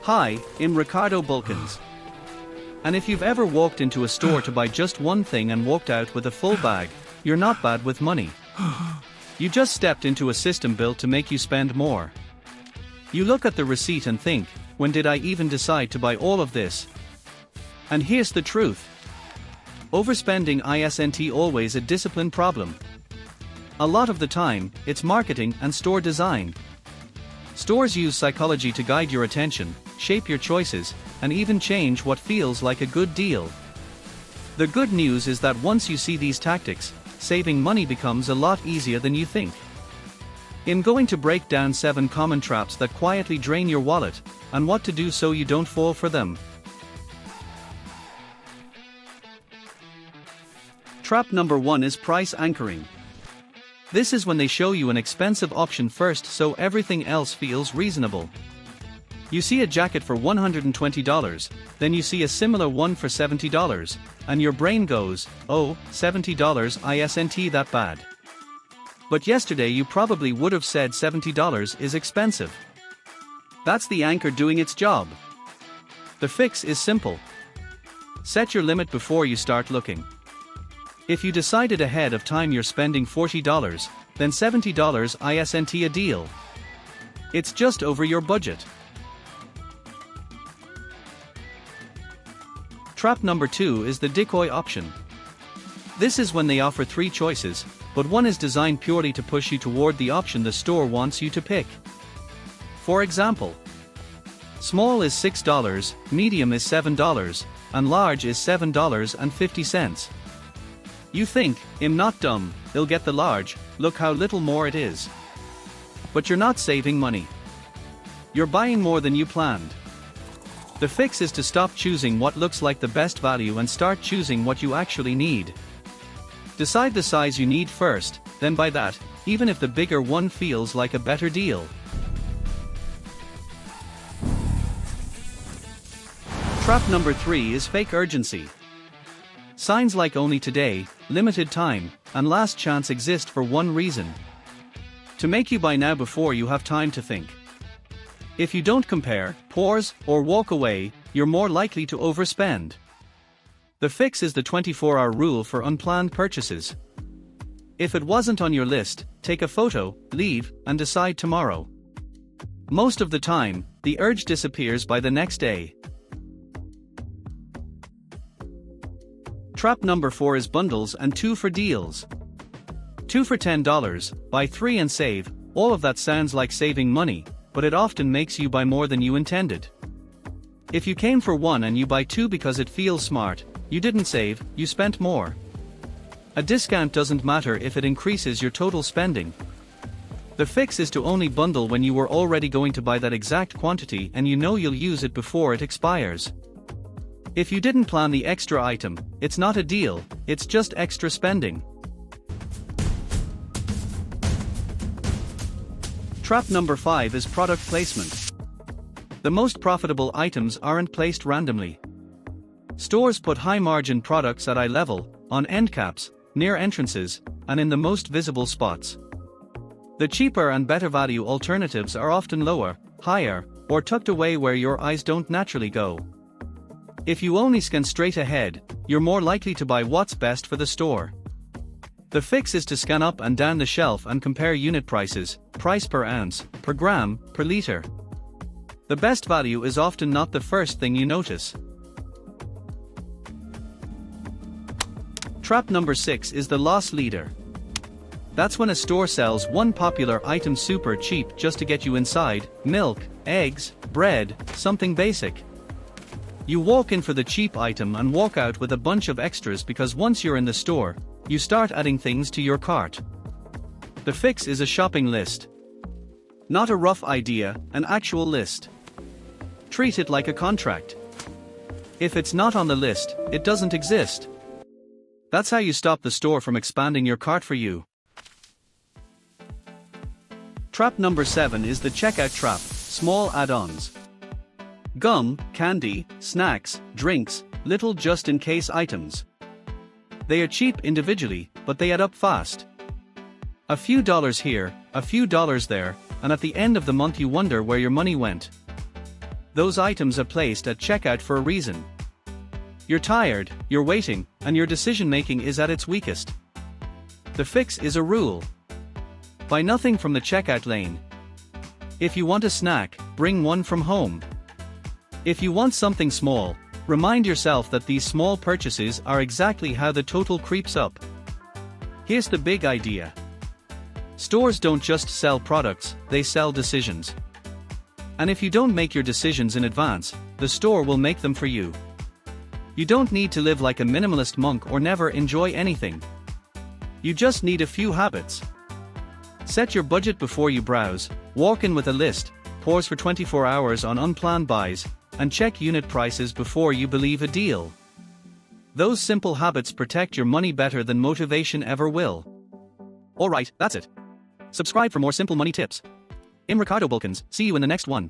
Hi, I'm Ricardo Bulkins. And if you've ever walked into a store to buy just one thing and walked out with a full bag, you're not bad with money. You just stepped into a system built to make you spend more. You look at the receipt and think, when did I even decide to buy all of this? And here's the truth. Overspending isn't always a discipline problem. A lot of the time, it's marketing and store design. Stores use psychology to guide your attention, shape your choices, and even change what feels like a good deal. The good news is that once you see these tactics, saving money becomes a lot easier than you think. I'm going to break down 7 common traps that quietly drain your wallet, and what to do so you don't fall for them. Trap number 1 is price anchoring. This is when they show you an expensive option first so everything else feels reasonable. You see a jacket for $120, then you see a similar one for $70, and your brain goes, oh, $70 isn't that bad. But yesterday you probably would have said $70 is expensive. That's the anchor doing its job. The fix is simple. Set your limit before you start looking. If you decided ahead of time you're spending $40, then $70 isn't a deal. It's just over your budget. Trap number 2 is the decoy option. This is when they offer 3 choices, but one is designed purely to push you toward the option the store wants you to pick. For example, small is $6, medium is $7, and large is $7.50. You think, I'm not dumb, they'll get the large, look how little more it is. But you're not saving money. You're buying more than you planned. The fix is to stop choosing what looks like the best value and start choosing what you actually need. Decide the size you need first, then buy that, even if the bigger one feels like a better deal. Trap number 3 is fake urgency. Signs like only today, limited time, and last chance exist for one reason: to make you buy now before you have time to think. If you don't compare, pause, or walk away, you're more likely to overspend. The fix is the 24-hour rule for unplanned purchases. If it wasn't on your list, take a photo, leave, and decide tomorrow. Most of the time, the urge disappears by the next day. Trap number 4 is bundles and 2 for deals. 2 for $10, buy 3 and save. All of that sounds like saving money, but it often makes you buy more than you intended. If you came for 1 and you buy 2 because it feels smart, you didn't save, you spent more. A discount doesn't matter if it increases your total spending. The fix is to only bundle when you were already going to buy that exact quantity and you know you'll use it before it expires. If you didn't plan the extra item, it's not a deal, it's just extra spending. Trap number 5 is product placement. The most profitable items aren't placed randomly. Stores put high-margin products at eye level, on end caps, near entrances, and in the most visible spots. The cheaper and better value alternatives are often lower, higher, or tucked away where your eyes don't naturally go. If you only scan straight ahead, you're more likely to buy what's best for the store. The fix is to scan up and down the shelf and compare unit prices, price per ounce, per gram, per liter. The best value is often not the first thing you notice. Trap number 6 is the loss leader. That's when a store sells one popular item super cheap just to get you inside: milk, eggs, bread, something basic. You walk in for the cheap item and walk out with a bunch of extras because once you're in the store, you start adding things to your cart. The fix is a shopping list. Not a rough idea, an actual list. Treat it like a contract. If it's not on the list, it doesn't exist. That's how you stop the store from expanding your cart for you. Trap number 7 is the checkout trap: small add-ons. Gum, candy, snacks, drinks, little just-in-case items. They are cheap individually, but they add up fast. A few dollars here, a few dollars there, and at the end of the month you wonder where your money went. those items are placed at checkout for a reason. You're tired, you're waiting, and your decision-making is at its weakest. The fix is a rule. Buy nothing from the checkout lane. If you want a snack, bring one from home. If you want something small, remind yourself that these small purchases are exactly how the total creeps up. Here's the big idea. Stores don't just sell products, they sell decisions. And if you don't make your decisions in advance, the store will make them for you. You don't need to live like a minimalist monk or never enjoy anything. You just need a few habits. Set your budget before you browse, walk in with a list, pause for 24 hours on unplanned buys, and check unit prices before you believe a deal. Those simple habits protect your money better than motivation ever will. Alright, that's it. Subscribe for more simple money tips. I'm Ricardo Bulkins, see you in the next one.